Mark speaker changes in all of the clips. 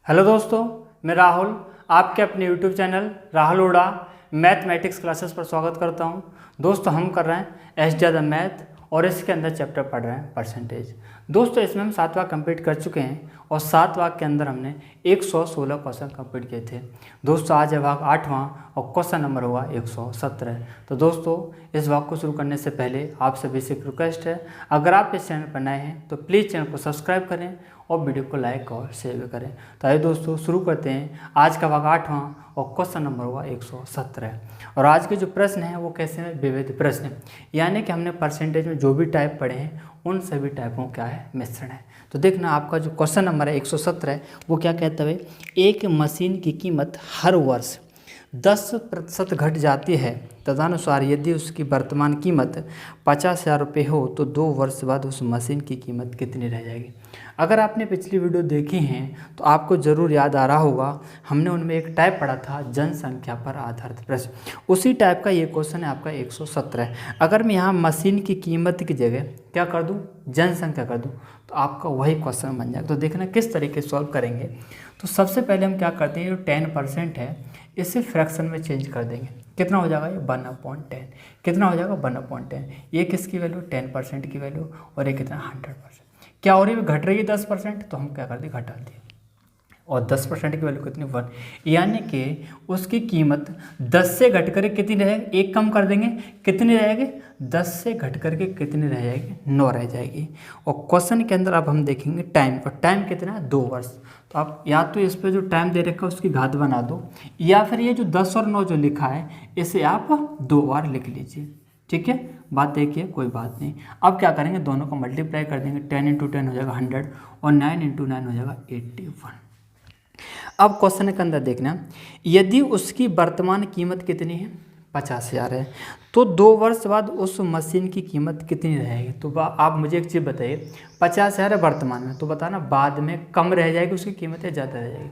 Speaker 1: Hello दोस्तों, मैं राहुल आपके अपने YouTube channel Rahul Oda mathematics classes पर स्वागत करता हूं। दोस्तों हम कर रहे हैं एसडी द मैथ और इसके अंदर चैप्टर पढ़ रहे हैं परसेंटेज। दोस्तों इसमें हम 7 वाक कंप्लीट कर चुके हैं और 7 वाक के अंदर हमने 116 क्वेश्चन कंप्लीट किए थे। दोस्तों आज है भाग 8वां और क्वेश्चन नंबर होगा 117। तो दोस्तों इस भाग को शुरू करने से पहले आपसे बेसिक रिक्वेस्ट है, अगर आप इस चैनल पर नए हैं तो प्लीज़ चैनल को सब्सक्राइब करें और वीडियो को लाइक और शेयर भी करें। तो आइए दोस्तों शुरू करते हैं। आज का भाग 8वां और क्वेश्चन नंबर होगा 117। और आज के जो प्रश्न हैं वो कैसे हैं, विविध प्रश्न, यानी कि हमने परसेंटेज में जो भी टाइप पढ़े हैं उन सभी टाइपों का है मिश्रण है। तो देखना आपका जो क्वेश्चन नंबर है 117 है वो क्या कहता है, एक मशीन की कीमत हर वर्ष 10% घट जाती है, तदनुसार यदि उसकी वर्तमान कीमत 50,000 रुपये हो तो 2 वर्ष बाद उस मशीन की कीमत कितनी रह जाएगी। अगर आपने पिछली वीडियो देखी हैं तो आपको ज़रूर याद आ रहा होगा, हमने उनमें एक टाइप पढ़ा था जनसंख्या पर आधारित प्रश्न। उसी टाइप का ये क्वेश्चन है आपका 117। अगर मैं यहाँ मशीन की कीमत की जगह क्या कर दूँ, जनसंख्या कर दूँ, तो आपका वही क्वेश्चन बन जाएगा। तो देखना किस तरीके से सॉल्व करेंगे। तो सबसे पहले हम क्या करते हैं, जो 10% है इसे फ्रैक्शन में चेंज कर देंगे। कितना हो जाएगा ये 1/10। कितना हो जाएगा 1/10। ये किसकी वैल्यू 10% की वैल्यू और ये कितना 100%। क्या हो रही है, घट रही है 10%, तो हम क्या कर दिए घटा दिए। और 10% की वैल्यू कितनी 1, यानी कि उसकी कीमत 10 से घट कर कितनी रहेगी, एक कम कर देंगे, कितनी रहेगी 10 से घट करके कितनी रह जाएगी 9 रह जाएगी। और क्वेश्चन के अंदर अब हम देखेंगे टाइम, और टाइम कितना है 2 वर्ष। तो आप या तो इस पर जो टाइम दे रखा है उसकी घात बना दो, या फिर ये जो 10 और 9 जो लिखा है इसे आप 2 बार लिख लीजिए। ठीक है, बात एक ही है, कोई बात नहीं। अब क्या करेंगे, दोनों को मल्टीप्लाई कर देंगे। 10 × 10 हो जाएगा 100 और 9 × 9 हो जाएगा 81। अब क्वेश्चन के अंदर देखना, यदि उसकी वर्तमान कीमत कितनी है 50,000 है, तो 2 वर्ष बाद उस मशीन की कीमत कितनी रहेगी। तो आप मुझे एक चीज़ बताइए, 50,000 है वर्तमान में, तो बताना बाद में कम रह जाएगी उसकी कीमत या ज़्यादा रह जाएगी।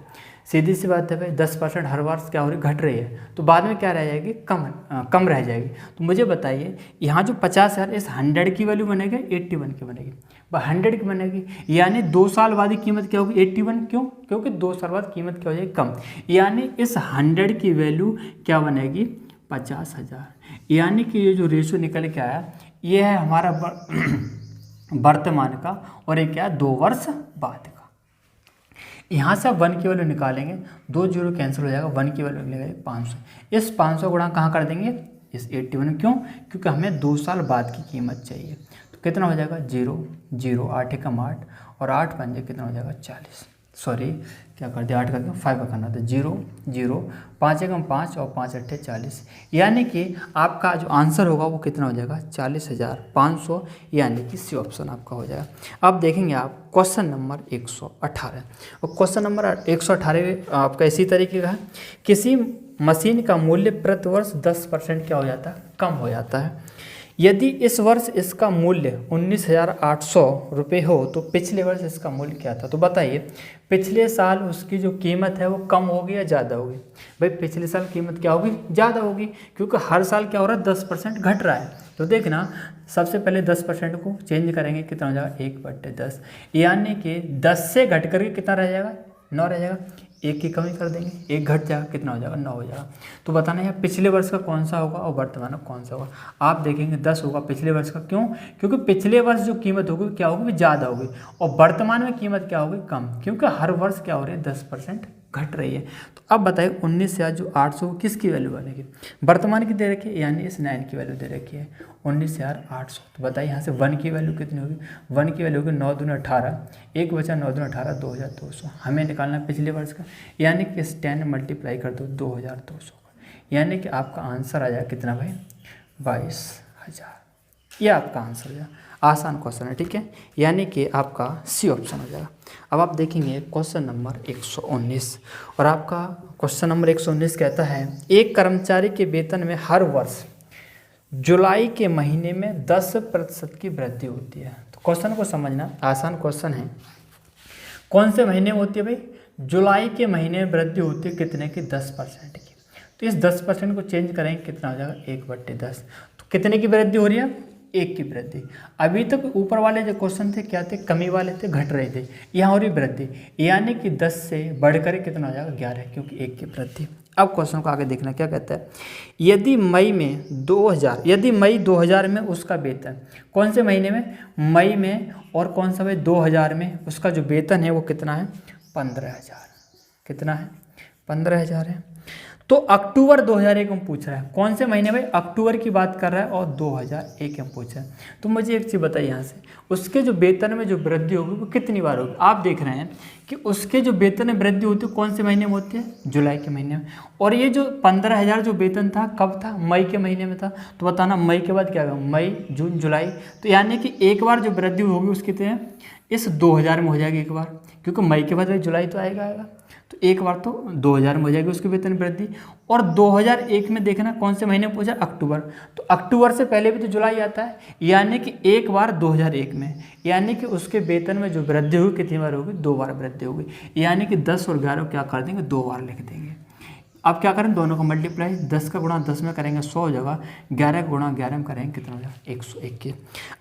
Speaker 1: सीधी सी बात है भाई, 10% हर वर्ष क्या हो रही घट रही है, तो बाद में क्या रह जाएगी कम रह जाएगी। तो मुझे बताइए यहाँ जो 50,000 इस 100 की वैल्यू बनेगी 81 की बनेगी, 100 की बनेगी, यानी 2 साल बाद की कीमत क्या होगी 81। क्यों, क्योंकि 2 साल बाद कीमत क्या हो जाएगी कम, यानी इस 100 की वैल्यू क्या बनेगी 50,000। यानी कि ये जो रेशो निकल के आया ये है हमारा वर्तमान का, और ये क्या है 2 वर्ष बाद का। यहाँ से आप 1 की वैल्यू निकालेंगे, 2 0 कैंसिल हो जाएगा, 1 की वैल्यू निकलेगी 500। इस 500 गुणा कहाँ कर देंगे, इस 81। क्यों, क्योंकि हमें 2 साल बाद की कीमत चाहिए। तो कितना हो जाएगा 0 0 8 एकम 8 और 8 5 कितना हो जाएगा 40। सॉरी क्या कर दिया, 8 का 5 का करना था, 0 0 5 एकम 5 और 5 8 40, यानी कि आपका जो आंसर होगा वो कितना हो जाएगा 40,500, यानी कि सी ऑप्शन आपका हो जाएगा। अब देखेंगे आप क्वेश्चन नंबर 118। और क्वेश्चन नंबर 118 आपका इसी तरीके का है, किसी मशीन का मूल्य प्रति वर्ष 10% क्या हो जाता है, कम हो जाता है। यदि इस वर्ष इसका मूल्य 19,800 रुपये हो तो पिछले वर्ष इसका मूल्य क्या था। तो बताइए पिछले साल उसकी जो कीमत है वो कम होगी या ज़्यादा होगी। भाई पिछले साल कीमत क्या होगी, ज़्यादा होगी, क्योंकि हर साल क्या हो रहा है 10% घट रहा है। तो देखना सबसे पहले 10% को चेंज करेंगे, कितना हो जाएगा 1/10, यानी कि 10 से घट करके कितना रह जाएगा 9 रह जाएगा। 1 की कमी कर देंगे, 1 घट जाएगा, कितना हो जाएगा 9 हो जाएगा। तो बताना है पिछले वर्ष का कौन सा होगा और वर्तमान का कौन सा होगा। आप देखेंगे 10 होगा पिछले वर्ष का। क्यों, क्योंकि पिछले वर्ष जो कीमत होगी क्या होगी ज़्यादा होगी, और वर्तमान में कीमत क्या होगी कम, क्योंकि हर वर्ष क्या हो रही है 10% घट रही है। तो अब बताइए 19,800 किसकी वैल्यू बनेगी, वर्तमान की दे रखी है, यानी इस 9 की वैल्यू दे रखी है 19,800। तो बताइए यहाँ से 1 की वैल्यू कितनी होगी, 1 की वैल्यू होगी 9 दूनी 18, 1 बचा 9 दूनी 18 2200। हमें निकालना पिछले वर्ष का, यानी कि इस 10 मल्टीप्लाई कर दो 2200, यानी कि आपका आंसर आ जाएगा कितना भाई 22,000। यह आपका आंसर हो जाएगा। आसान क्वेश्चन है, ठीक है, यानी कि आपका सी ऑप्शन हो जाएगा। अब आप देखेंगे क्वेश्चन नंबर 119, और आपका क्वेश्चन नंबर 119 कहता है एक कर्मचारी के वेतन में हर वर्ष जुलाई के महीने में 10% की वृद्धि होती है। तो क्वेश्चन को समझना, आसान क्वेश्चन है। कौन से महीने में होती है भाई, जुलाई के महीने में वृद्धि होती है कितने की 10% की। तो इस 10% को चेंज करेंगे, कितना हो जाएगा 1/10। तो कितने की वृद्धि हो रही है 1 की वृद्धि। अभी तक ऊपर वाले जो क्वेश्चन थे क्या थे, कमी वाले थे, घट रहे थे, यहाँ हो रही वृद्धि, यानी कि 10 से बढ़कर कितना हो जाएगा 11, क्योंकि 1 की वृद्धि। अब क्वेश्चन को आगे देखना क्या कहता है, यदि मई 2000 में उसका वेतन, कौन से महीने में, मई में, और कौन सा भाई 2000 में, उसका जो वेतन है वो कितना है 15,000, कितना है 15,000 है। तो अक्टूबर 2001 में पूछ रहा है, कौन से महीने भाई, अक्टूबर की बात कर रहा है और 2001 में पूछ रहा है। तो मुझे एक चीज़ बताइए यहाँ से, उसके जो वेतन में जो वृद्धि होगी वो कितनी बार होगी। आप देख रहे हैं कि उसके जो वेतन में वृद्धि होती है कौन से महीने में होती है, जुलाई के महीने में। और ये जो 15,000 जो वेतन था कब था, मई के महीने में था। तो बताना मई के बाद क्या होगा, मई, जून, जुलाई। तो यानी कि एक बार जो वृद्धि होगी उसकी कितने, इस 2000 में हो जाएगी एक बार, क्योंकि मई के बाद जुलाई तो आएगा। तो एक बार तो 2000 में हो जाएगी उसकी वेतन वृद्धि। और 2001 में देखना कौन से महीने पूछा, अक्टूबर। तो अक्टूबर से पहले भी तो जुलाई आता है, यानी कि एक बार 2001 में, यानी कि उसके वेतन में जो वृद्धि होगी कितनी बार होगी, 2 बार वृद्धि होगी। यानी कि 10 और 11 क्या कर देंगे, 2 बार लिख देंगे। अब क्या करें, दोनों का मल्टीप्लाई, 10 का गुणा 10 में करेंगे 100 हो जाएगा, 11 का गुणा 11 में करेंगे कितना हो जाएगा 121।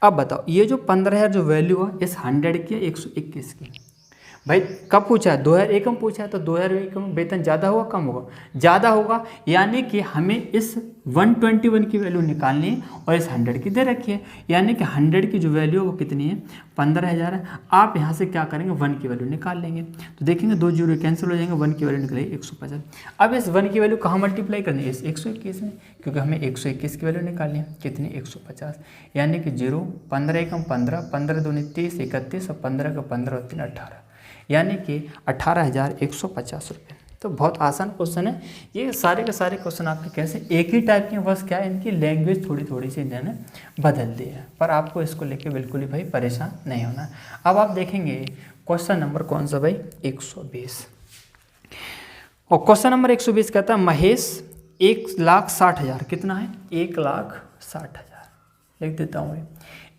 Speaker 1: अब बताओ ये जो 15,000 जो वैल्यू है इस 100 की 121 की, भाई कब पूछा है, 2001 में पूछा है। तो 2001 में वेतन ज़्यादा होगा कम होगा, ज़्यादा होगा, यानी कि हमें इस 121 की वैल्यू निकालनी है और इस 100 की दे रखी है, यानी कि 100 की जो वैल्यू है वो कितनी है 15,000 है। आप यहाँ से क्या करेंगे, 1 की वैल्यू निकाल लेंगे। तो देखेंगे 2 जीरो कैंसिल हो जाएंगे, 1 की वैल्यू निकलेगी 150। अब इस 1 की वैल्यू कहाँ मल्टीप्लाई करनी है, इस 121 में, क्योंकि हमें 121 की वैल्यू निकालनी है, कितनी 150, यानी कि 0, 15 एकम 15, 15 दूनी 30, 31 और 15 का 15 और 3 18, यानी कि 18,150 रुपये। तो बहुत आसान क्वेश्चन है ये, सारे के सारे क्वेश्चन आपके कैसे एक ही टाइप के, बस क्या है इनकी लैंग्वेज थोड़ी सी इन्होंने बदल दी है। पर आपको इसको लेके बिल्कुल ही भाई परेशान नहीं होना। अब आप देखेंगे क्वेश्चन नंबर कौन सा भाई, 120। और क्वेश्चन नंबर 120 कहता है महेश 1,60,000, कितना है 1,60,000, लिख देता हूँ भाई,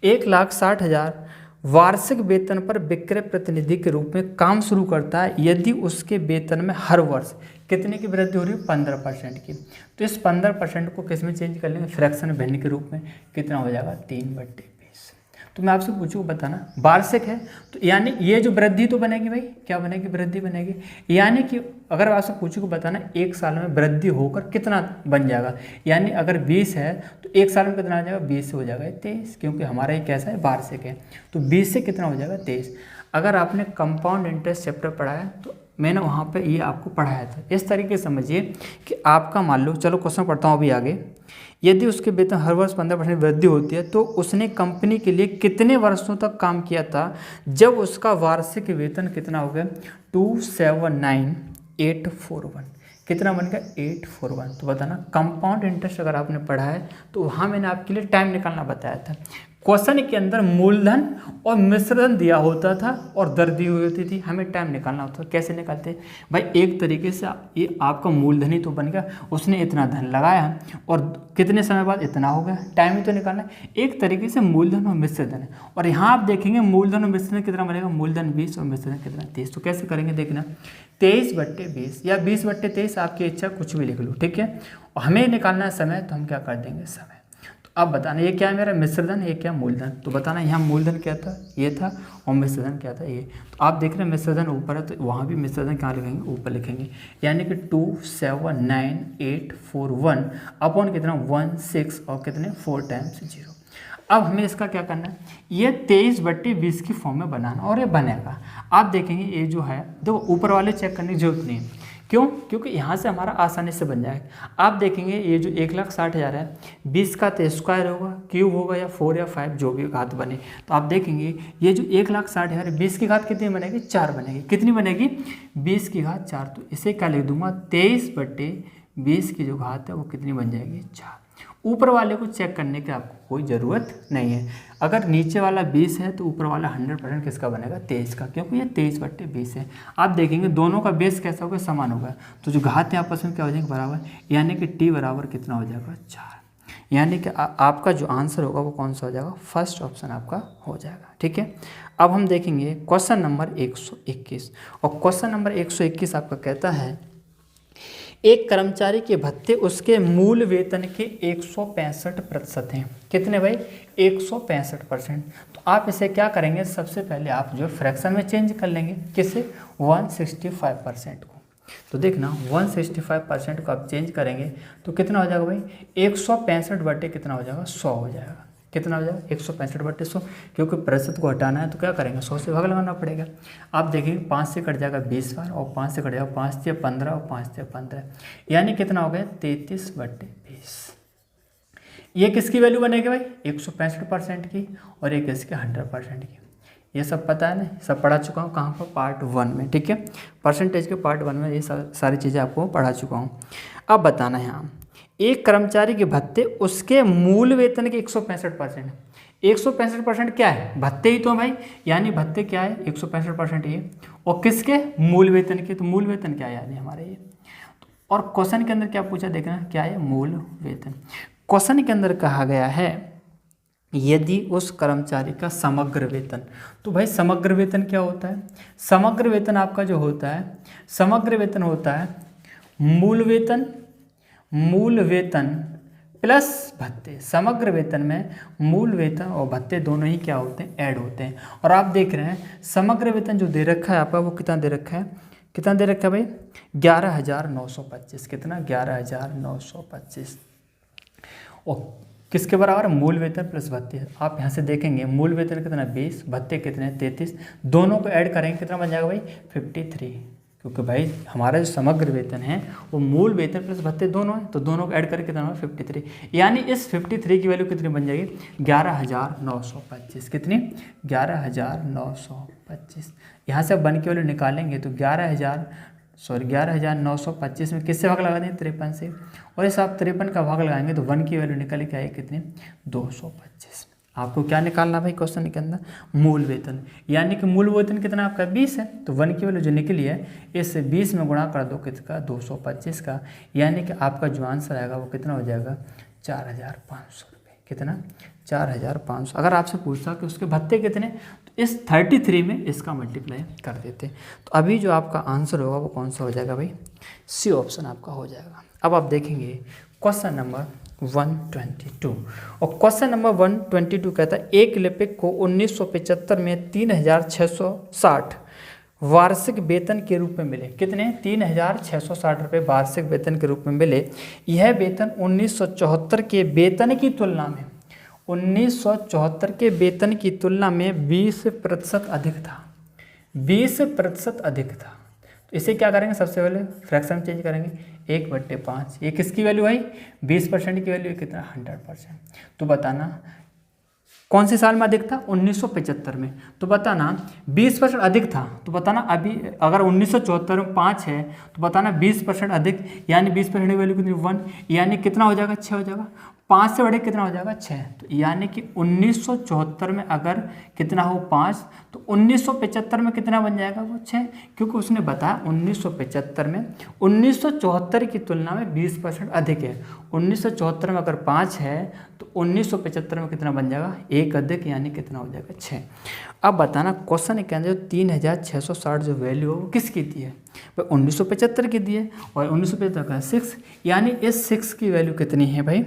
Speaker 1: 1,60,000 वार्षिक वेतन पर विक्रय प्रतिनिधि के रूप में काम शुरू करता है यदि उसके वेतन में हर वर्ष कितने की वृद्धि हो रही है, 15% की। तो इस 15% को किस में चेंज कर लेंगे, फ्रैक्शन भिन्न के रूप में, कितना हो जाएगा 3/20। तो मैं आपसे पूछूँ बताना, वार्षिक है तो यानी ये जो वृद्धि तो बनेगी भाई, क्या बनेगी, वृद्धि बनेगी। यानी कि अगर आपसे पूछूँ बताना एक साल में वृद्धि होकर कितना बन जाएगा, यानी अगर 20 है तो एक साल में कितना आ जाएगा, 20 से हो जाएगा 23, क्योंकि हमारा ये कैसा है वार्षिक है। तो 20 से कितना हो जाएगा 23। अगर आपने कंपाउंड इंटरेस्ट चैप्टर पढ़ा है तो मैंने वहाँ पे ये आपको पढ़ाया था। इस तरीके से समझिए कि आपका मान लो, चलो क्वेश्चन पढ़ता हूँ अभी आगे, यदि उसके वेतन हर वर्ष 15% वृद्धि होती है तो उसने कंपनी के लिए कितने वर्षों तक काम किया था जब उसका वार्षिक वेतन कितना हो गया 279,841, कितना बन गया 841। तो बताना कंपाउंड इंटरेस्ट अगर आपने पढ़ा है तो वहाँ मैंने आपके लिए टाइम निकालना बताया था। क्वेश्चन के अंदर मूलधन और मिश्रधन दिया होता था और दर दी हुई होती थी, हमें टाइम निकालना होता था। कैसे निकालते हैं भाई, एक तरीके से ये आपका मूलधन ही तो बन गया, उसने इतना धन लगाया और कितने समय बाद इतना हो गया, टाइम ही तो निकालना है। एक तरीके से मूलधन और मिश्रधन है। और यहाँ आप देखेंगे मूलधन और मिश्रधन कितना बनेगा, मूलधन 20 और मिश्रधन कितना 23। तो कैसे करेंगे देखना, 23/20 या 20/23, आपकी इच्छा कुछ भी लिख लो, ठीक है। और हमें निकालना है समय, तो हम क्या कर देंगे समय। अब बताना ये क्या है मेरा मिश्रधन, ये क्या मूलधन। तो बताना यहाँ मूलधन क्या था, ये था, और मिश्रधन क्या था, ये। तो आप देख रहे हैं मिश्रधन ऊपर है तो वहाँ भी मिश्रधन कहाँ लिखेंगे, ऊपर लिखेंगे, यानी कि 279,841 अपॉन कितना 16 और कितने 4 टाइम्स 0। अब हमें इसका क्या करना है, ये 23/20 की फॉर्म में बनाना, और ये बनेगा। आप देखेंगे ये जो है, देखो ऊपर वाले चेक करने की जरूरत नहीं है, क्यों, क्योंकि यहाँ से हमारा आसानी से बन जाएगा। आप देखेंगे ये जो 1,60,000 है, 20 का तो स्क्वायर होगा, क्यूब होगा, या 4 या 5 जो भी घात बने। तो आप देखेंगे ये जो 1,60,000 20 की घात कितनी बनेगी, 4 बनेगी। कितनी बनेगी, 20 की घात 4। तो इसे क्या लिख दूंगा, 23/20 की जो घात है वो कितनी बन जाएगी, 4। ऊपर वाले को चेक करने की आपको कोई ज़रूरत नहीं है। अगर नीचे वाला 20 है तो ऊपर वाला 100% किसका बनेगा, 23 का, क्योंकि ये 23/20 है। आप देखेंगे दोनों का बेस कैसा होगा, समान होगा। तो जो घात है आपस में क्या हो जाएंगे, बराबर, यानी कि t बराबर कितना हो जाएगा 4। यानी कि आपका जो आंसर होगा वो कौन सा हो जाएगा, फर्स्ट ऑप्शन आपका हो जाएगा, ठीक है। अब हम देखेंगे क्वेश्चन नंबर 121। और क्वेश्चन नंबर 121 आपका कहता है एक कर्मचारी के भत्ते उसके मूल वेतन के 165% हैं। कितने भाई? 165%। तो आप इसे क्या करेंगे, सबसे पहले आप जो फ्रैक्शन में चेंज कर लेंगे। किसे? 165% को। तो देखना 165% को आप चेंज करेंगे तो कितना हो जाएगा भाई? 165 बटे कितना हो जाएगा? 100 हो जाएगा। कितना हो जाएगा? 165 बटे 100। क्योंकि प्रतिशत को हटाना है तो क्या करेंगे? 100 से भाग लगाना पड़ेगा। आप देखेंगे 5 से कट जाएगा 20 बार, और 5 से कट जाएगा 5 से 15 और 5 से 15, यानी कितना हो गया? 33 बटे 20। ये किसकी वैल्यू बनेगी भाई? 165% की, और एक इसके 100% की। ये सब पता है ना, सब पढ़ा चुका हूँ। कहाँ पर? पार्ट 1 में। ठीक है, परसेंटेज के पार्ट 1 में ये सारी चीज़ें आपको पढ़ा चुका हूँ। अब बताना है यहाँ, एक कर्मचारी के भत्ते उसके मूल वेतन के 165%। 165% क्या है? भत्ते ही तो भाई, यानी भत्ते क्या है? 165% ये, और किसके? मूल वेतन के। तो मूल वेतन क्या है? यानी हमारे ये। और क्वेश्चन के अंदर क्या पूछा, देखना क्या है? मूल वेतन। क्वेश्चन के अंदर कहा गया है यदि उस कर्मचारी का समग्र वेतन। तो भाई समग्र वेतन क्या होता है? समग्र वेतन आपका जो होता है, समग्र वेतन होता है मूल वेतन, मूल वेतन प्लस भत्ते। समग्र वेतन में मूल वेतन और भत्ते दोनों ही क्या होते हैं? ऐड होते हैं। और आप देख रहे हैं समग्र वेतन जो दे रखा है आपका, वो कितना दे रखा है? कितना दे रखा है भाई? 11,925। कितना? 11,925। और किसके बराबर? मूल वेतन प्लस भत्ते। आप यहाँ से देखेंगे मूल वेतन कितना? 20, भत्ते कितने? 33। दोनों को ऐड करेंगे कितना बन जाएगा भाई? 53। क्योंकि भाई हमारा जो समग्र वेतन है वो मूल वेतन प्लस भत्ते दोनों है, तो दोनों को ऐड करके कितना होगा? 53। यानी इस 53 की वैल्यू कितनी बन जाएगी? 11,925। कितनी? 11,925। यहाँ से वन की वैल्यू निकालेंगे तो 11,925 में किससे भाग लगा दें? 53 से। और इस आप 53 का भाग लगाएंगे तो वन की वैल्यू निकल के आएगी कितनी? 225। आपको क्या निकालना भाई क्वेश्चन के अंदर? मूल वेतन। यानी कि मूल वेतन कितना आपका? 20 है, तो वन की वैल्यू जो निकली है इस 20 में गुणा कर दो किसका? 225 का। यानी कि आपका जो आंसर आएगा वो कितना हो जाएगा? 4,500 रुपये। कितना? 4,500। अगर आपसे पूछता कि उसके भत्ते कितने, तो इस 33 में इसका मल्टीप्लाई कर देते। तो अभी जो आपका आंसर होगा वो कौन सा हो जाएगा भाई? सी ऑप्शन आपका हो जाएगा। अब आप देखेंगे क्वेश्चन नंबर 122, और क्वेश्चन नंबर 122 कहता है एक लिपिक को 1975 में 3,660 वार्षिक वेतन के रूप में मिले। कितने? 3,660 रुपये वार्षिक वेतन के रूप में मिले। यह वेतन 1974 के वेतन की तुलना में 1974 के वेतन की तुलना में 20% अधिक था। 20% अधिक था। तो इसे क्या करेंगे? सबसे पहले फ्रैक्शन चेंज करेंगे, 1/5। ये किसकी वैल्यू आई? 20% की वैल्यू कितना? 100%। तो बताना कौन से साल में अधिक था? 1975 में। तो बताना 20% अधिक था, तो बताना अभी अगर 1974 में 5 है तो बताना 20% अधिक, यानी 20% की वैल्यू कितनी? 1, यानी कितना हो जाएगा? 6 हो जाएगा। 5 से बढ़े कितना हो जाएगा? 6। तो यानी कि 1974 में अगर कितना हो? 5, तो 1975 में कितना बन जाएगा? वो 6, क्योंकि उसने बताया 1975 में 1974 की तुलना में 20% अधिक है। 1974 में अगर 5 है तो 1975 में कितना बन जाएगा? 1 अधिक, यानी कितना हो जाएगा? 6। अब बताना क्वेश्चन के अंदर जो 3,660 जो वैल्यू है वो किसकी दी है? भाई 1975 की दी है, और 1975 का 6, यानी इस 6 की वैल्यू कितनी है भाई?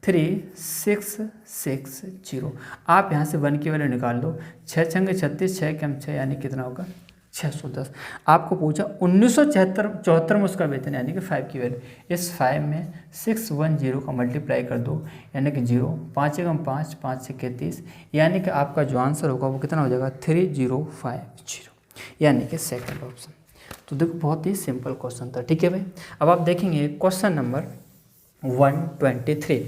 Speaker 1: 3660। आप यहाँ से वन की वैल्यू निकाल दो, 6 छंगे 36, 6 कम 6, यानी कितना होगा? 610। आपको पूछा 1974 में उसका वेतन, यानी कि 5 की वैल्यू। इस 5 में 610 का मल्टीप्लाई कर दो, यानी कि 0, 5 कम 5, 5 से 31, यानी कि आपका जो आंसर होगा वो कितना हो जाएगा? 3050, यानी कि सेकंड ऑप्शन। तो देखो बहुत ही सिंपल क्वेश्चन था। ठीक है भाई। अब आप देखेंगे क्वेश्चन नंबर 123।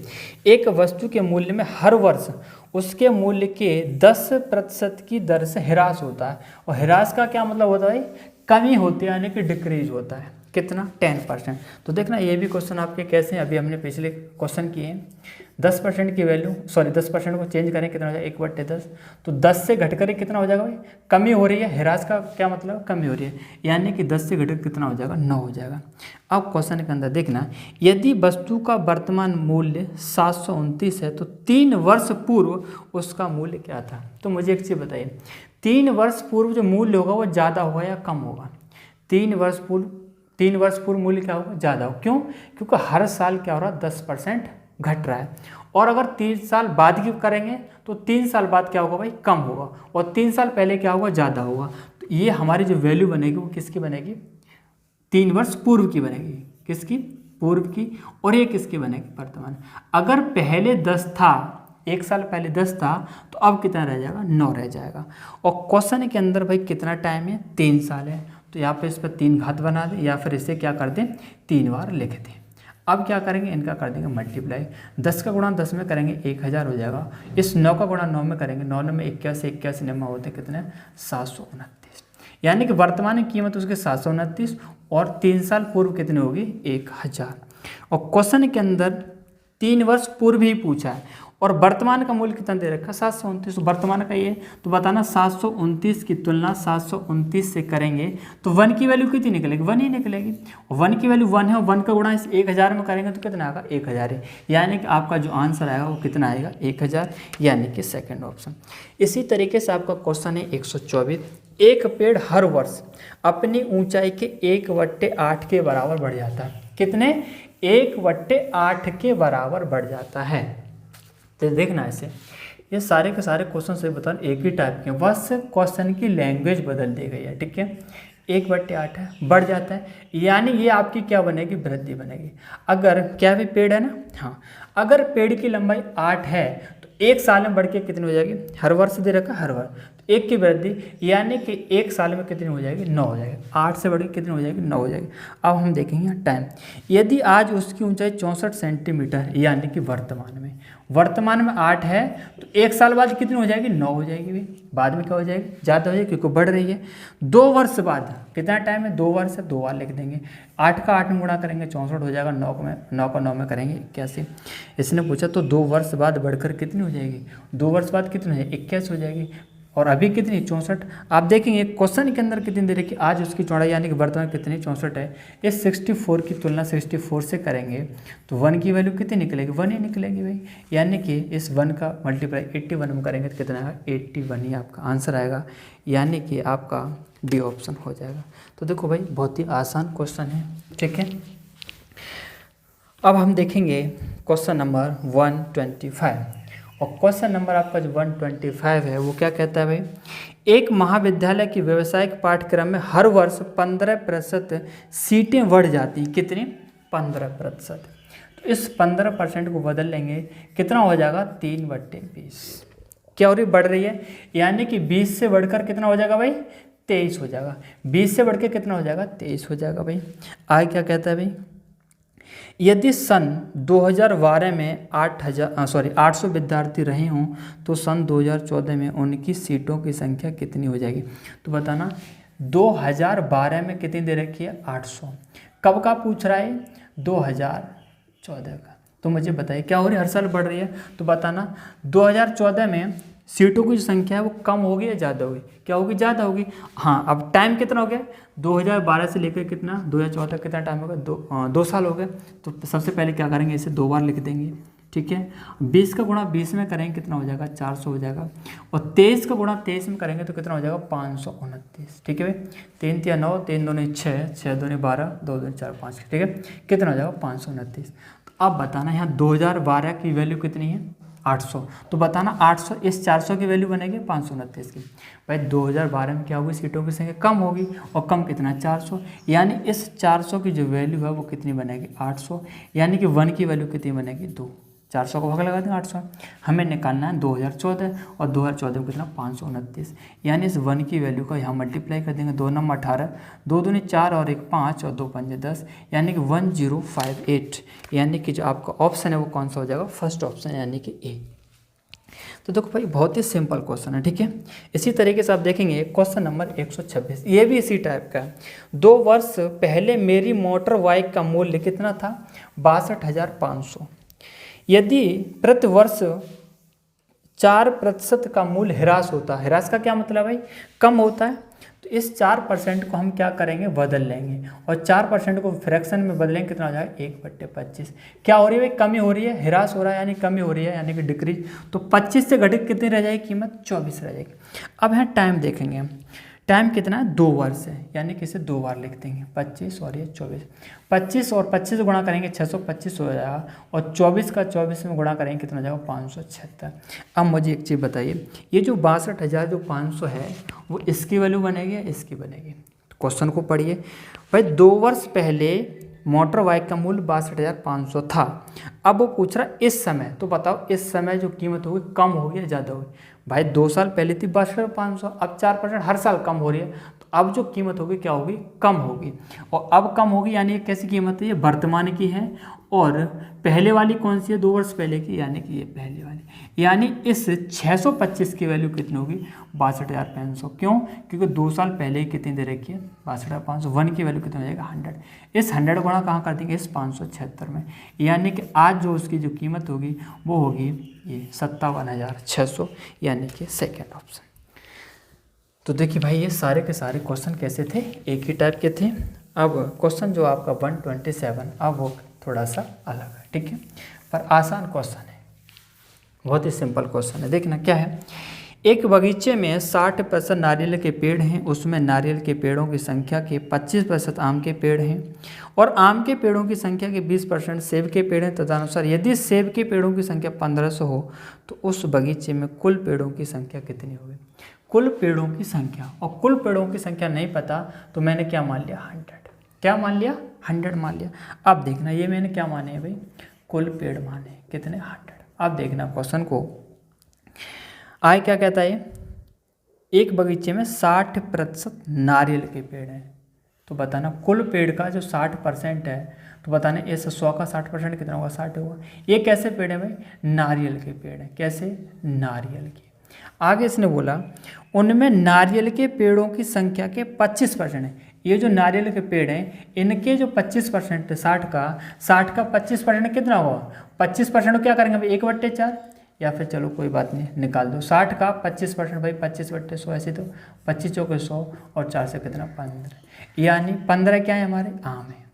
Speaker 1: एक वस्तु के मूल्य में हर वर्ष उसके मूल्य के 10% की दर से ह्रास होता है। और ह्रास का क्या मतलब होता है? कमी होती है, यानी कि डिक्रीज होता है। कितना? 10%। तो देखना ये भी क्वेश्चन आपके कैसे हैं, अभी हमने पिछले क्वेश्चन किए हैं। 10% की वैल्यू 10% को चेंज करें कितना हो जाएगा? 1/10। तो 10 से घटकर कितना हो जाएगा भाई? कमी हो रही है। ह्रास का क्या मतलब? कमी हो रही है, यानी कि 10 से घटकर कितना हो जाएगा? 9 हो जाएगा। अब क्वेश्चन के अंदर देखना, यदि वस्तु का वर्तमान मूल्य 729 है तो 3 वर्ष पूर्व उसका मूल्य क्या था? तो मुझे एक चीज़ बताइए, 3 वर्ष पूर्व जो मूल्य होगा वो ज़्यादा होगा या कम होगा? 3 वर्ष पूर्व 3 वर्ष पूर्व मूल्य क्या होगा, ज़्यादा होगा। क्यों? क्योंकि हर साल क्या हो रहा है, 10% घट रहा है। और अगर 3 साल बाद की करेंगे तो 3 साल बाद क्या होगा भाई, कम होगा, और 3 साल पहले क्या होगा, ज़्यादा होगा। तो ये हमारी जो वैल्यू बनेगी वो किसकी बनेगी, 3 वर्ष पूर्व की बनेगी। किसकी? पूर्व की। और ये किसकी बनेगी, वर्तमान। अगर पहले 10 था, 1 साल पहले 10 था, तो अब कितना रह जाएगा, 9 रह जाएगा। और क्वेश्चन के अंदर भाई कितना टाइम है, 3 साल है। तो यहाँ पे इस पर 3 घात बना दें, या फिर इसे क्या कर दें, 3 बार लिख दें। अब क्या करेंगे, इनका कर देंगे मल्टीप्लाई। 10 का गुणा 10 में करेंगे 1000 हो जाएगा। इस 9 का गुणा 9 में करेंगे, 9 में 81, 81 9 होते कितने, 729। यानी कि वर्तमान की कीमत उसके 729, और 3 साल पूर्व कितनी होगी, 1000। और क्वेश्चन के अंदर 3 वर्ष पूर्व ही पूछा है, और वर्तमान का मूल्य कितना दे रखा, 729। वर्तमान का ये, तो बताना 729 की तुलना 729 से करेंगे तो 1 की वैल्यू कितनी निकलेगी, 1 ही निकलेगी। 1 की वैल्यू 1 है, और 1 का गुणा इस 1000 में करेंगे तो कितना आएगा, 1000 है। यानी कि आपका जो आंसर आएगा वो कितना आएगा, 1000, यानी कि सेकंड ऑप्शन। इसी तरीके से आपका क्वेश्चन है 124। एक पेड़ हर वर्ष अपनी ऊंचाई के 1/8 के बराबर बढ़ जाता है। कितने? 1/8 के बराबर बढ़ जाता है। तो देखना ऐसे, ये सारे के सारे क्वेश्चन से बता एक ही टाइप के, बस क्वेश्चन की लैंग्वेज बदल दी गई है। ठीक है, 1/8 है, बढ़ जाता है, यानी ये आपकी क्या बनेगी, वृद्धि बनेगी। अगर क्या भी पेड़ है ना, हाँ, अगर पेड़ की लंबाई 8 है तो 1 साल में बढ़ के कितनी हो जाएगी, हर वर्ष दे रखा, हर वर्ष, तो 1 की वृद्धि, यानी कि 1 साल में कितनी हो जाएगी, 9 हो जाएगी। 8 से बढ़ के कितनी हो जाएगी, 9 हो जाएगी। अब हम देखेंगे टाइम। यदि आज उसकी ऊंचाई 64 सेंटीमीटर, यानी कि वर्तमान में 8 है, तो 1 साल बाद कितनी हो जाएगी, 9 हो जाएगी। भी बाद में क्या हो जाएगी, ज़्यादा हो जाएगी, क्योंकि बढ़ रही है। 2 वर्ष बाद कितना टाइम है, 2 वर्ष है, 2 बार लिख देंगे। 8 का 8 में गुणा करेंगे 64 हो जाएगा, 9 का 9 में करेंगे 81। इसने पूछा तो 2 वर्ष बाद बढ़कर कितनी हो जाएगी, 2 वर्ष बाद कितनी हो जाएगी, 21 हो जाएगी। और अभी कितनी, 64। आप देखेंगे क्वेश्चन के अंदर कितनी दे रखी, आज उसकी चौड़ाई यानी कि वर्तमान कितनी, 64 है। इस 64 की तुलना 64 से करेंगे तो 1 की वैल्यू कितनी निकलेगी, 1 ही निकलेगी भाई। यानी कि इस 1 का मल्टीप्लाई 81 में करेंगे तो कितना आएगा, 81 ही आपका आंसर आएगा। यानी कि आपका डी ऑप्शन हो जाएगा। तो देखो भाई, बहुत ही आसान क्वेश्चन है। ठीक है, अब हम देखेंगे क्वेश्चन नंबर 125। और क्वेश्चन नंबर आपका जो 125 है वो क्या कहता है भाई, एक महाविद्यालय की व्यावसायिक पाठ्यक्रम में हर वर्ष 15% सीटें बढ़ जाती हैं। कितनी, 15%। तो इस 15% को बदल लेंगे, कितना हो जाएगा, 3/20। क्या हो रही, बढ़ रही है, यानी कि 20 से बढ़कर कितना हो जाएगा भाई, 23 हो जाएगा। 20 से बढ़ के कितना हो जाएगा, 23 हो जाएगा भाई। आगे क्या कहता है भाई, यदि सन 2012 में 800 विद्यार्थी रहे हों तो सन 2014 में उनकी सीटों की संख्या कितनी हो जाएगी। तो बताना 2012 में कितनी दे रखी है, 800। कब का पूछ रहा है, 2014 का। तो मुझे बताइए क्या हो रही है, हर साल बढ़ रही है। तो बताना 2014 में सीटों की जो संख्या है वो कम होगी या ज़्यादा होगी, क्या होगी, ज़्यादा होगी। हाँ, अब टाइम कितना हो गया, 2012 से लेकर कितना 2014 कितना टाइम हो गया, 2 साल हो गए। तो सबसे पहले क्या करेंगे, इसे 2 बार लिख देंगे। ठीक है, 20 का गुणा 20 में करेंगे कितना हो जाएगा, 400 हो जाएगा। और 23 का गुणा 23 में करेंगे तो कितना हो जाएगा, 529। ठीक है भाई, 3 3 9, 3 2 6, 6 2 12, 2 2 4 5। ठीक है, कितना हो जाएगा, 529। तो अब बताना यहाँ 2012 की वैल्यू कितनी है, 800। तो बताना 800 इस 400 की वैल्यू बनेगी 529 की। भाई 2012 में क्या होगी, सीटों की संख्या कम होगी, और कम कितना, 400। यानी इस 400 की जो वैल्यू है वो कितनी बनेगी, 800। यानी कि 1 की वैल्यू कितनी बनेगी, 2। 400 को भाग लगा देंगे 800। हमें निकालना है 2014, और 2014 में कितना, 529। यानी इस 1 की वैल्यू को यहाँ मल्टीप्लाई कर देंगे, 2 9 18, 2 दूनी 4 और 1 5 और 2 5 10, यानी कि 1058। यानी कि जो आपका ऑप्शन है वो कौन सा हो जाएगा, फर्स्ट ऑप्शन, यानी कि ए। तो देखो भाई, बहुत ही सिंपल क्वेश्चन है। ठीक है, इसी तरीके से आप देखेंगे क्वेश्चन नंबर 126, ये भी इसी टाइप का है। 2 वर्ष पहले मेरी मोटर बाइक का मूल्य कितना था, 62,500। यदि प्रति वर्ष 4% का मूल्य ह्रास होता है, ह्रास का क्या मतलब भाई, कम होता है, तो इस 4% को हम क्या करेंगे, बदल लेंगे, और 4% को फ्रैक्शन में बदलेंगे, कितना हो जाएगा, 1/25। क्या हो रही है भाई, कमी हो रही है, ह्रास हो रहा है यानी कमी हो रही है, यानी कि डिक्रीज। तो 25 से घटित कितनी रह जाएगी कीमत, 24 रह जाएगी। अब यहाँ टाइम देखेंगे, टाइम कितना है 2 वर्ष है, यानी कि इसे 2 बार लिख देंगे 25 और ये 24। 25 और 25 गुणा करेंगे 625 हो जाएगा, और 24 का 24 में गुणा करेंगे कितना हो जाएगा 576। अब मुझे एक चीज़ बताइए, ये जो 62,500 है वो इसकी वैल्यू बनेगी या इसकी बनेगी? क्वेश्चन को पढ़िए भाई। 2 वर्ष पहले मोटर बाइक का मूल्य 62,500 था। अब वो पूछ रहा इस समय, तो बताओ इस समय जो कीमत होगी कम होगी या ज़्यादा होगी? भाई 2 साल पहले थी 62,500, अब 4% हर साल कम हो रही है, तो अब जो कीमत होगी क्या होगी? कम होगी। और अब कम होगी यानी ये कैसी कीमत है? ये वर्तमान की है। और पहले वाली कौन सी है? 2 वर्ष पहले की, यानी कि ये पहले वाली। यानी इस 625 की वैल्यू कितनी होगी? 62,500। क्यों? क्योंकि 2 साल पहले ही कितनी दे रखी है? 62,500। 1 की वैल्यू कितनी हो जाएगा? 100। इस 100 गुणा कहाँ कर देंगे? इस 576 में। यानी कि आज जो उसकी जो कीमत होगी वो होगी ये 57,600, यानी कि सेकेंड ऑप्शन। तो देखिए भाई ये सारे के सारे क्वेश्चन कैसे थे? एक ही टाइप के थे। अब क्वेश्चन जो आपका 127 अब वो थोड़ा सा अलग है, ठीक है, पर आसान क्वेश्चन है, बहुत ही सिंपल क्वेश्चन है। देखना क्या है। एक बगीचे में 60% नारियल के पेड़ हैं, उसमें नारियल के पेड़ों की संख्या के 25% आम के पेड़ हैं, और आम के पेड़ों की संख्या के 20% सेब के पेड़ हैं। तदनुसार यदि सेब के पेड़ों की संख्या 1500 हो तो उस बगीचे में कुल पेड़ों की संख्या कितनी होगी? कुल पेड़ों की संख्या, और कुल पेड़ों की संख्या नहीं पता तो मैंने क्या मान लिया? 100। क्या मान लिया? 100 मान लिया। अब देखना ये मैंने क्या माने हैं भाई? कुल पेड़ माने कितने? 100। अब देखना क्वेश्चन को आय क्या कहता है? एक बगीचे में 60% नारियल के पेड़ हैं, तो बताना कुल पेड़ का जो 60% है, तो बताना इस 100 का 60% कितना होगा? 60 होगा। ये कैसे पेड़ है भाई? नारियल के पेड़ हैं। कैसे? नारियल के। आगे इसने बोला उनमें नारियल के पेड़ों की संख्या के 25% है। ये जो नारियल के पेड़ हैं इनके जो 25% 60 का 25% कितना होगा? 25% क्या करेंगे भाई? 1/4, या फिर चलो कोई बात नहीं निकाल दो। 60 का 25% भाई 25/100, ऐसे तो 25 चौके 100 और 4 से कितना? 15। यानी 15 क्या है हमारे? आम है।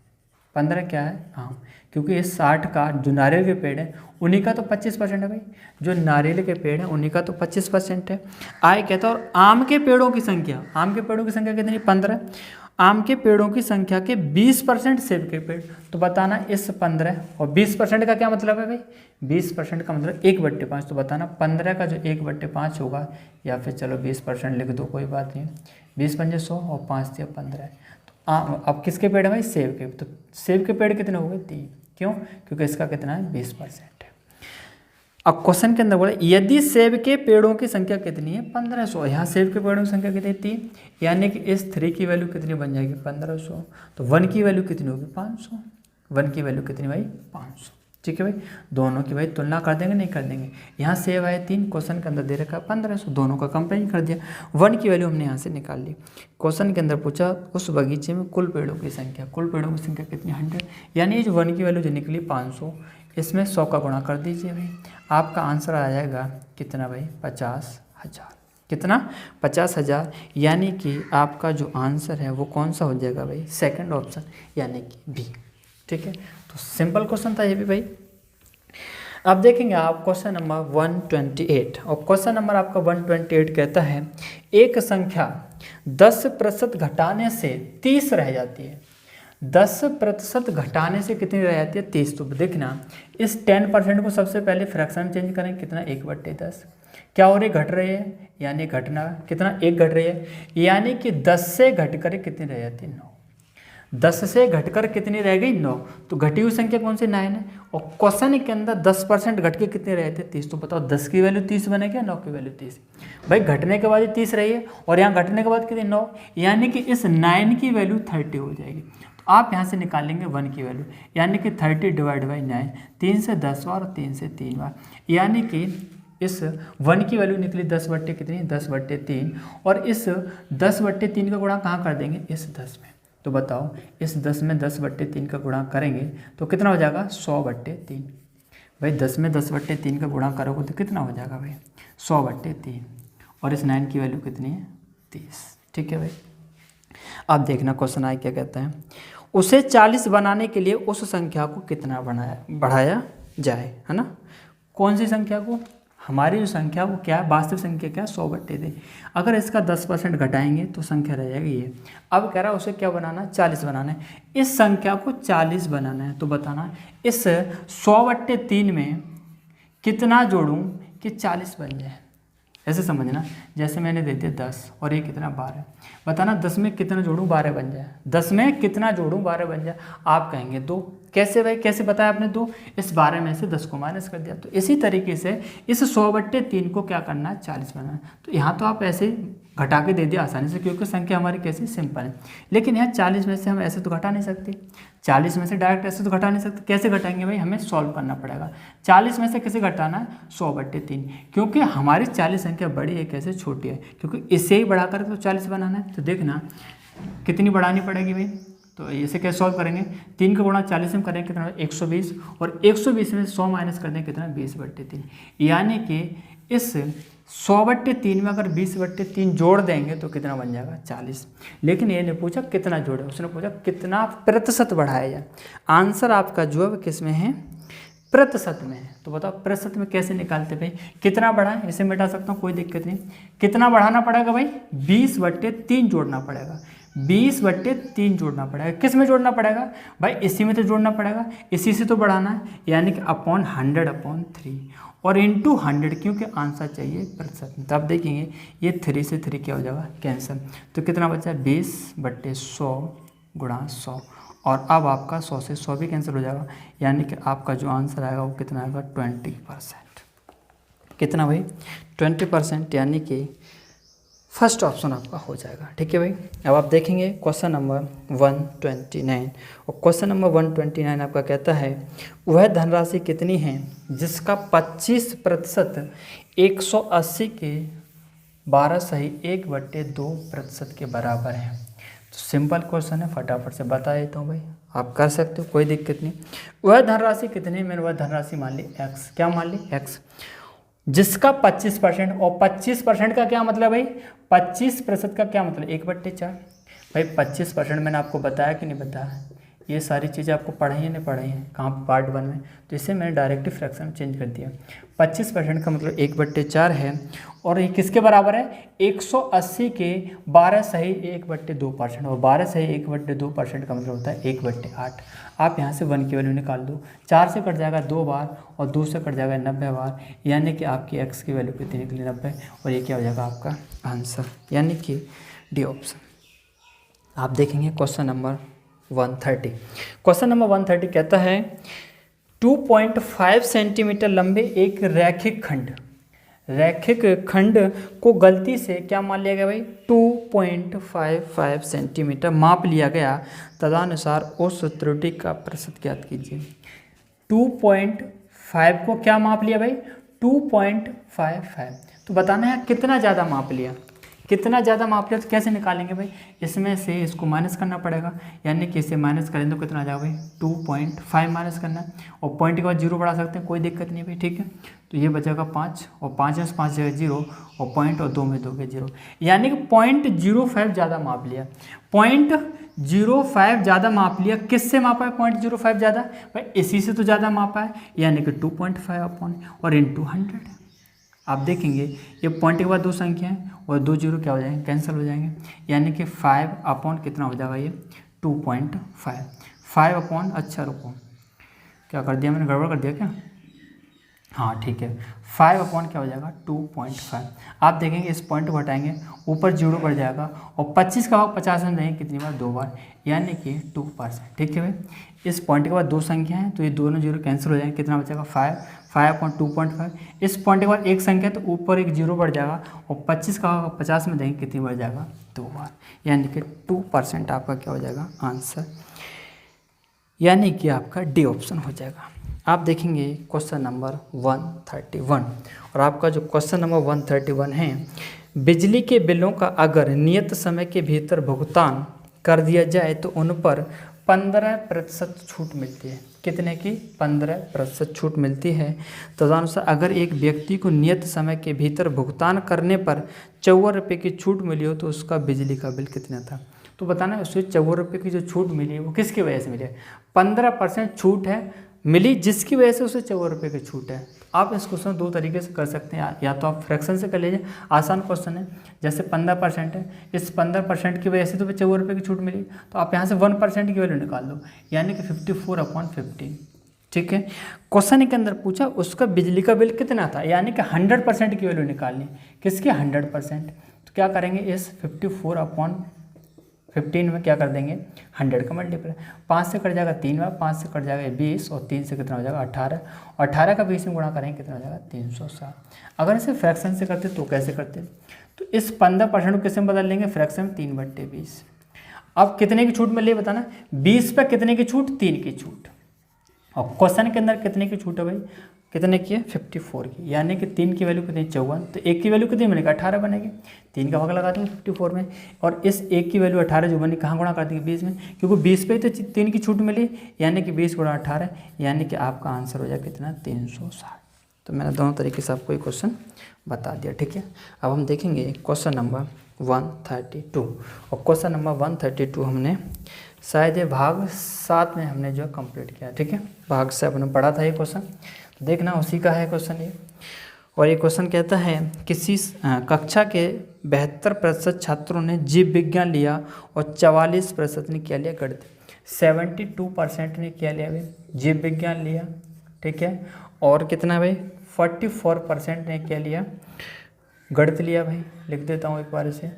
Speaker 1: 15 क्या है? आम। क्योंकि इस 60 का जो नारियल के पेड़ है उन्हीं का तो 25% है भाई, जो नारियल के पेड़ है उन्हीं का तो 25% है। आय कहता है और आम के पेड़ों की संख्या, आम के पेड़ों की संख्या कितनी? 15। आम के पेड़ों की संख्या के 20% सेब के पेड़, तो बताना इस 15 और 20% का क्या मतलब है भाई? 20% का मतलब 1/5, तो बताना 15 का जो 1/5 होगा, या फिर चलो 20% लिख दो कोई बात नहीं। 20 पंजे 100 और 5 से 15। तो अब किसके पेड़ है भाई? सेब के। तो सेब के पेड़ कितने हो गए? 3। क्यों? क्योंकि इसका कितना है? 20% है। अब क्वेश्चन के अंदर बोला यदि सेब के पेड़ों की संख्या कितनी है? 1500। यहाँ सेब के पेड़ों की संख्या कितनी? 3। यानी कि इस 3 की वैल्यू कितनी बन जाएगी? 1500। तो 1 की वैल्यू कितनी होगी? 500। 1 की वैल्यू कितनी भाई? 500। ठीक है भाई, दोनों की भाई तुलना कर देंगे? नहीं कर देंगे। यहाँ सेब आए 3, क्वेश्चन के अंदर दे रखा 1500, दोनों का कंपेरिजन कर दिया। 1 की वैल्यू हमने यहाँ से निकाल ली। क्वेश्चन के अंदर पूछा उस बगीचे में कुल पेड़ों की संख्या, कुल पेड़ों की संख्या कितनी? 100। यानी जो 1 की वैल्यू जो निकली 500, इसमें 100 का गुणा कर दीजिए भाई, आपका आंसर आ जाएगा कितना भाई? 50,000। कितना? 50,000। यानी कि आपका जो आंसर है वो कौन सा हो जाएगा भाई? सेकंड ऑप्शन, यानी कि बी। ठीक है, तो सिंपल क्वेश्चन था ये भी भाई। अब देखेंगे आप क्वेश्चन नंबर 128, और क्वेश्चन नंबर आपका 128 कहता है एक संख्या 10% घटाने से 30 रह जाती है। 10% घटाने से कितनी रह जाती है? 30। तो देखना इस 10% को सबसे पहले फ्रैक्शन चेंज करें, कितना? 1/10। क्या हो रही? घट रही है, यानी घटना कितना? 1 घट रही है, यानी कि 10 से घटकर कितनी रह जाती है? 9। 10 से घटकर कितनी रह गई? 9। तो घटी हुई संख्या कौन सी? 9 है। और क्वेश्चन के अंदर 10% घट के कितने रहे थे? 30। तो बताओ 10 की वैल्यू 30 बनेगी, 9 की वैल्यू 30? भाई घटने के बाद ही 30 रही है, और यहाँ घटने के बाद कितनी? 9। यानी कि इस 9 की वैल्यू 30 हो जाएगी। तो आप यहाँ से निकालेंगे 1 की वैल्यू, यानी कि 30 डिवाइड बाई 9, 3 से 10 बार और 3 से 3 बार, यानी कि इस 1 की वैल्यू निकली 10/, कितनी? 10/3। और इस 10/3 का गुणा कहाँ कर देंगे? इस 10 में। तो बताओ इस 10 में 10/3 का गुणा करेंगे तो कितना हो जाएगा? 100/3। भाई 10 में 10/3 का गुणा करोगे तो कितना हो जाएगा भाई? 100/3। और इस 9 की वैल्यू कितनी है? 30। ठीक है भाई, अब देखना क्वेश्चन आए क्या कहता है। उसे 40 बनाने के लिए उस संख्या को कितना बढ़ाया जाए, है ना? कौन सी संख्या को? हमारी जो संख्या वो क्या है, वास्तविक संख्या क्या है, 100/3। अगर इसका 10% घटाएंगे तो संख्या रह जाएगी ये। अब कह रहा है उसे क्या बनाना है, 40 बनाना है। इस संख्या को 40 बनाना है, तो बताना इस 100/3 में कितना जोड़ूं कि 40 बन जाए। ऐसे समझना, जैसे मैंने दे दिया 10 और ये कितना 12, बताना 10 में कितना जोड़ूं 12 बन जाए। 10 में कितना जोड़ूं 12 बन जाए। आप कहेंगे 2। कैसे भाई, कैसे बताया आपने 2? इस 12 में से 10 को माइनस कर दिया। तो इसी तरीके से इस 100/3 को क्या करना है, 40 बनाना है। तो यहाँ तो आप ऐसे घटा के दे दिया आसानी से, क्योंकि संख्या हमारी कैसी सिंपल है। लेकिन यहाँ 40 में से हम ऐसे तो घटा नहीं सकते, 40 में से डायरेक्ट ऐसे तो घटा नहीं सकते। कैसे घटाएंगे भाई, हमें सॉल्व करना पड़ेगा। 40 में से कैसे घटाना है, 100/3, क्योंकि हमारी 40 संख्या बड़ी है, कैसे छोटी है, क्योंकि इससे ही बढ़ाकर तो 40 बनाना है। तो देखना कितनी बढ़ानी पड़ेगी भाई, तो इसे कैसे सॉल्व करेंगे, 3 का गुणा 40 में करेंगे कितना, 120, और 120 में 100 माइनस कर देंगे कितना, 20/3। यानी कि इस 100/3 में अगर 20/3 जोड़ देंगे तो कितना बन जाएगा, 40। लेकिन ये नहीं पूछा कितना जोड़े, उसने पूछा कितना प्रतिशत बढ़ाया जाए। आंसर आपका जो है किस में है, प्रतिशत में है। तो बताओ प्रतिशत में कैसे निकालते भाई, कितना बढ़ाएं, इसे मिटा सकता हूँ, कोई दिक्कत नहीं। कितना बढ़ाना पड़ेगा भाई, 20/3 जोड़ना पड़ेगा, 20/3 जोड़ना पड़ेगा। किस में जोड़ना पड़ेगा भाई, इसी में तो जोड़ना पड़ेगा, इसी से तो बढ़ाना है, यानी कि अपॉन 100/3 और इंटू 100, क्योंकि आंसर चाहिए प्रतिशत में। तब देखेंगे ये 3 से 3 क्या हो जाएगा, कैंसिल। तो कितना बचा, 20/100 गुणा 100, और अब आपका 100 से 100 भी कैंसिल हो जाएगा, यानी कि आपका जो आंसर आएगा वो कितना आएगा, 20%। कितना भाई, 20%, यानी कि फर्स्ट ऑप्शन आपका हो जाएगा। ठीक है भाई। अब आप देखेंगे क्वेश्चन नंबर 129, और क्वेश्चन नंबर 129 आपका कहता है वह धनराशि कितनी है जिसका 25% 180 के 12 सही 1/2% के बराबर है। तो सिंपल क्वेश्चन है, फटाफट से बता देता हूँ भाई, आप कर सकते हो, कोई दिक्कत नहीं। वह धनराशि कितनी, मैंने वह धनराशि मान ली x, क्या मान ली, x, जिसका 25%, और 25% का क्या मतलब भाई, 25% का क्या मतलब, 1/4। भाई 25% मैंने आपको बताया कि नहीं बताया, ये सारी चीज़ें आपको पढ़ाई है नहीं पढ़ाई है, कहाँ पर पार्ट 1 में, तो इसे मैंने डायरेक्ट फ्रैक्शन चेंज कर दिया। 25% का मतलब 1/4 है, और ये किसके बराबर है, 180 के 12 सही 1/2%, और 12 सही 1/2% का मतलब होता है 1/8। आप यहाँ से 1 की वैल्यू निकाल दो, 4 से कट जाएगा 2 बार, और 2 से कट जाएगा 90 बार, यानी कि आपकी x की वैल्यू कितनी निकली, 90, और ये क्या हो जाएगा आपका आंसर, यानी कि डी ऑप्शन। आप देखेंगे क्वेश्चन नंबर 130। क्वेश्चन नंबर 130 कहता है 2.5 सेंटीमीटर लंबे एक रैखिक खंड को गलती से क्या मान लिया गया भाई, 2.55 सेंटीमीटर माप लिया गया, तदनुसार उस त्रुटि का प्रतिशत ज्ञात कीजिए। 2.5 को क्या माप लिया भाई, 2.55, तो बताना है कितना ज़्यादा माप लिया, कितना ज़्यादा माप लिया, तो कैसे निकालेंगे भाई, इसमें से इसको माइनस करना पड़ेगा, यानी कि इसे माइनस करें तो कितना आ जाएगा भाई, 2.5 माइनस करना है, और पॉइंट के बाद 0 बढ़ा सकते हैं, कोई दिक्कत नहीं भाई। ठीक है, तो ये बचेगा 5, और 5 में से 5 जगह 0, और पॉइंट और 2 में 2 के 0, यानी कि 0.05 ज़्यादा माप लिया। 0.05 ज़्यादा माप लिया, किससे मापा है 0.05 ज़्यादा भाई, इसी से तो ज़्यादा मापा है, यानी कि 2.5 अपॉन और इंटू 100। आप देखेंगे ये पॉइंट के बाद 2 संख्या हैं, और 2 0 क्या हो जाएंगे, कैंसिल हो जाएंगे, यानी कि 5 अपॉन कितना हो जाएगा, ये 2.5, 5 अपॉन, अच्छा रुको क्या कर दिया मैंने, गड़बड़ कर दिया क्या, हाँ ठीक है, 5 अपॉन क्या हो जाएगा, 2.5। आप देखेंगे इस पॉइंट को हटाएंगे, ऊपर 0 बढ़ जाएगा, और 25 का भाग 50 में देंगे कितनी बार, 2 बार, यानी कि 2%। ठीक है भाई, इस पॉइंट के बाद 2 संख्या हैं, तो ये दोनों 0 कैंसिल हो जाएंगे, कितना बचेगा 5 अपॉन 2.5। इस पॉइंट के बाद एक संख्या, तो ऊपर एक 0 बढ़ जाएगा, और 25 का भाग 50 में देंगे कितनी बढ़ जाएगा, 2 बार, यानी कि 2% आपका क्या हो जाएगा आंसर, यानी कि आपका डी ऑप्शन हो जाएगा। आप देखेंगे क्वेश्चन नंबर 131, और आपका जो क्वेश्चन नंबर 131 है, बिजली के बिलों का अगर नियत समय के भीतर भुगतान कर दिया जाए तो उन पर 15% छूट मिलती है। कितने की, 15% छूट मिलती है। तदनुसार अगर एक व्यक्ति को नियत समय के भीतर भुगतान करने पर 54 रुपये की छूट मिली हो तो उसका बिजली का बिल कितना था। तो बताना उससे 54 रुपये की जो छूट मिली है वो किसकी वजह से मिली है, 15% छूट है, मिली, जिसकी वजह से उसे 54 रुपये की छूट है। आप इस क्वेश्चन दो तरीके से कर सकते हैं, या तो आप फ्रैक्शन से कर लीजिए, आसान क्वेश्चन है। जैसे 15% है, इस 15% की वजह से तो 54 रुपये की छूट मिली, तो आप यहाँ से 1% की वैल्यू निकाल दो, यानी कि 54/15। ठीक है। क्वेश्चन के अंदर पूछा उसका बिजली का बिल कितना था, यानी कि 100% की वैल्यू निकालनी। किसकी? 100%। तो क्या करेंगे, इस 54/15 में क्या कर देंगे, 100 का मल्टीप्लाई। 5 से कट जाएगा 3 बार, 5 से कट जाएगा 20, और 3 से कितना हो जाएगा 18, और 18 का 20 में गुणा करेंगे कितना हो जाएगा 360। अगर इसे फ्रैक्शन से करते तो कैसे करते, तो इस 15% को किस में बदल लेंगे, फ्रैक्शन में, 3/20। अब कितने की छूट मिल रही है बताना, 20 पे कितने की छूट, 3 की छूट। और क्वेश्चन के अंदर कितने की छूट है भाई, कितने की है, 54 की, यानी कि 3 की वैल्यू कितनी, 54। तो 1 की वैल्यू कितनी बनेगी, 18 बनेगी। 3 का भाग लगा देंगे 54 में, और इस 1 की वैल्यू 18 जो बनी, कहाँ गुणा कर देंगे, 20 में, क्योंकि 20 पे ही तो 3 की छूट मिली, यानी कि 20 × 18, यानी कि आपका आंसर हो जाए कितना, 360। तो मैंने दोनों तरीके से आपको ये क्वेश्चन बता दिया। ठीक है। अब हम देखेंगे क्वेश्चन नंबर 132, और क्वेश्चन नंबर 132 हमने शायद ये भाग 7 में हमने जो कंप्लीट किया। ठीक है, भाग से अपने पढ़ा था ये क्वेश्चन, देखना उसी का है क्वेश्चन ये। और ये क्वेश्चन कहता है किसी कक्षा के 72% छात्रों ने जीव विज्ञान लिया और 44% ने क्या लिया, गणित। 72% ने क्या लिया भाई, जीव विज्ञान लिया। ठीक है, और कितना भाई, 44% ने क्या लिया, गणित लिया। भाई लिख देता हूँ एक बार इसे।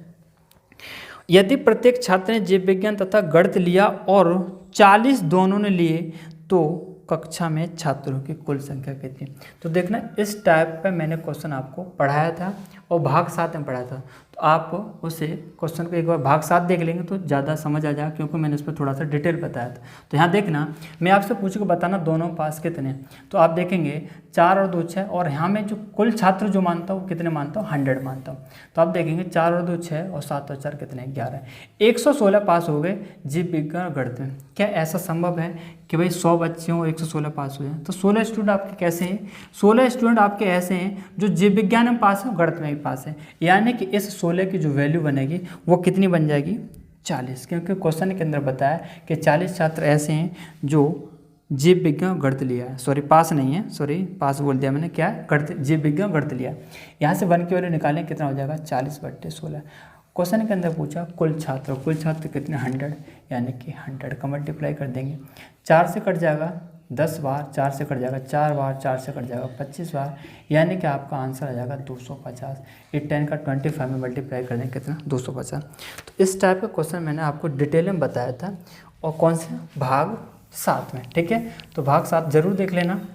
Speaker 1: यदि प्रत्येक छात्र ने जीव विज्ञान तथा गणित लिया और 40 दोनों ने लिए, तो कक्षा में छात्रों की कुल संख्या कितनी। तो देखना, इस टाइप पे मैंने क्वेश्चन आपको पढ़ाया था और भाग 7 में पढ़ाया था, तो आप उसे क्वेश्चन को एक बार भाग 7 देख लेंगे तो ज़्यादा समझ आ जाएगा, क्योंकि मैंने इस पर थोड़ा सा डिटेल बताया था। तो यहाँ देखना, मैं आपसे पूछ के बताना दोनों पास कितने, तो आप देखेंगे 4 और 2 6, और यहाँ में जो कुल छात्र जो मानता हूँ कितने मानता हूँ, 100 मानता हूँ। तो आप देखेंगे 4 और 2 6, और 7 और 4 कितने, 11। 116 पास हो गए जीव विज्ञान और गणित में। क्या ऐसा संभव है कि भाई 100 बच्चे हों 116 पास हो जाए? तो 16 स्टूडेंट आपके कैसे हैं, 16 स्टूडेंट आपके ऐसे हैं जो जीव विज्ञान में पास है, गणित में भी पास है, यानी कि इस 16 की जो वैल्यू बनेगी वो कितनी बन जाएगी, 40। क्योंकि क्वेश्चन के अंदर बताया कि 40 छात्र ऐसे हैं जो जीव विज्ञान गणित लिया है, सॉरी पास नहीं है, सॉरी पास बोल दिया मैंने, क्या है, गणित, जीव विज्ञान गणित लिया। यहाँ से 1 की वैल्यू निकालें, कितना हो जाएगा, 40/16। क्वेश्चन के अंदर पूछा कुल छात्र कितने, 100, यानी कि 100 का मल्टीप्लाई कर देंगे। 4 से कट जाएगा 10 बार, 4 से कट जाएगा 4 बार, 4 से कट जाएगा 25 बार, यानी कि आपका आंसर आ जाएगा 250। ये 10 का 25 में मल्टीप्लाई कर देंगे, कितना, 250। तो इस टाइप का क्वेश्चन मैंने आपको डिटेल में बताया था, और कौन से, भाग 7 में। ठीक है, तो भाग 7 जरूर देख लेना,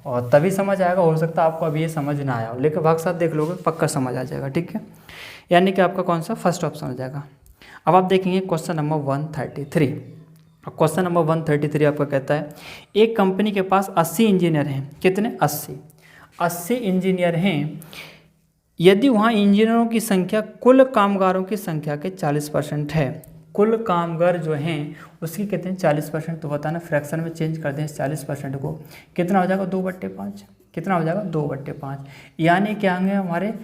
Speaker 1: और तभी समझ आएगा। हो सकता है आपको अभी ये समझ ना आया हो, लेकिन भाग 7 देख लोगे पक्का समझ आ जाएगा। ठीक है, यानी कि आपका कौन सा, फर्स्ट ऑप्शन हो जाएगा। अब आप देखेंगे क्वेश्चन नंबर 133। क्वेश्चन नंबर 133 आपका कहता है एक कंपनी के पास 80 इंजीनियर हैं। कितने, 80 इंजीनियर हैं। यदि वहाँ इंजीनियरों की संख्या कुल कामगारों की संख्या के 40% है, कुल कामगार जो हैं उसकी कितने, 40%। तो बताना, फ्रैक्शन में चेंज कर दें इस 40% को, कितना हो जाएगा, 2/5। कितना हो जाएगा, 2/5, यानी क्या होंगे हमारे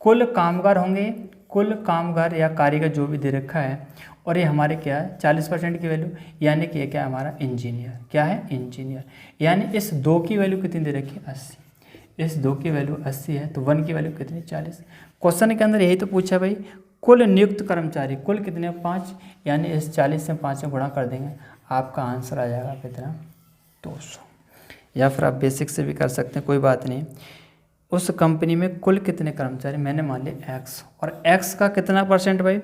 Speaker 1: कुल कामगार होंगे, कुल कामगार या कारीगर जो भी दे रखा है, और ये हमारे क्या है, 40% की वैल्यू, यानी कि ये क्या है हमारा, इंजीनियर। क्या है, इंजीनियर। यानी इस 2 की वैल्यू कितनी दे रखी है, 80। इस 2 की वैल्यू 80 है, तो 1 की वैल्यू कितनी, 40। क्वेश्चन के अंदर यही तो पूछा भाई, कुल नियुक्त कर्मचारी कुल कितने, 5, यानी इस 40 से 5 से गुणा कर देंगे, आपका आंसर आ जाएगा कितना, 200। या फिर आप बेसिक से भी कर सकते हैं, कोई बात नहीं। उस कंपनी में कुल कितने कर्मचारी, मैंने मान लिया एक्स, और एक्स का कितना परसेंट भाई,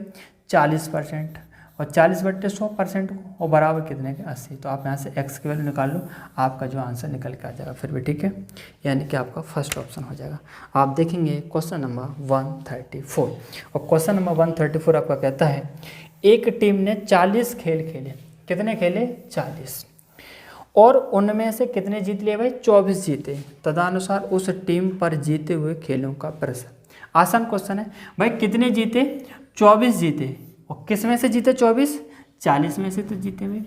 Speaker 1: 40%, और 40/100% को, और बराबर कितने के, 80। तो आप यहाँ से एक्स की वैल्यू निकाल लो, आपका जो आंसर निकल के आ जाएगा फिर भी। ठीक है, यानी कि आपका फर्स्ट ऑप्शन हो जाएगा। आप देखेंगे क्वेश्चन नंबर 134, और क्वेश्चन नंबर 134 आपका कहता है एक टीम ने 40 खेल खेले। कितने खेले, 40, और उनमें से कितने जीत लिए भाई, 24 जीते। तदनुसार उस टीम पर जीते हुए खेलों का प्रतिशत। आसान क्वेश्चन है भाई, कितने जीते, 24 जीते, और किस में से जीते, 24, 40 में से तो जीते भाई।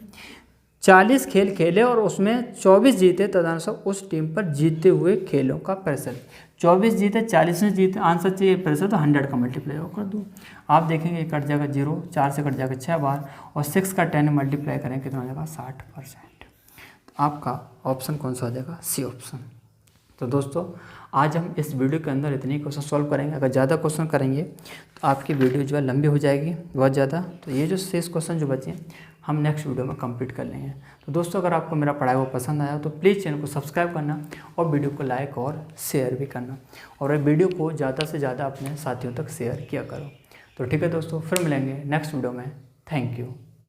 Speaker 1: 40 खेल खेले और उसमें 24 जीते, तदनुसार उस टीम पर जीते हुए खेलों का प्रतिशत। 24 जीते, 40 में जीते, आंसर चाहिए प्रतिशत, तो 100 का मल्टीप्लाई कर दो। आप देखेंगे कट जाएगा 0, 4 से कट जाएगा 6 बार, और 6 का 10 मल्टीप्लाई करें, कितना हो जाएगा, 60%। आपका ऑप्शन कौन सा हो जाएगा, सी ऑप्शन। तो दोस्तों आज हम इस वीडियो के अंदर इतने ही क्वेश्चन सॉल्व करेंगे। अगर ज़्यादा क्वेश्चन करेंगे तो आपकी वीडियो जो है लंबी हो जाएगी बहुत ज़्यादा। तो ये जो शेष क्वेश्चन जो बचे हम नेक्स्ट वीडियो में कंप्लीट कर लेंगे। तो दोस्तों अगर आपको मेरा पढ़ाई वो पसंद आया तो प्लीज़ चैनल को सब्सक्राइब करना और वीडियो को लाइक और शेयर भी करना, और वीडियो को ज़्यादा से ज़्यादा अपने साथियों तक शेयर किया करो। तो ठीक है दोस्तों, फिर मिलेंगे नेक्स्ट वीडियो में। Thank you.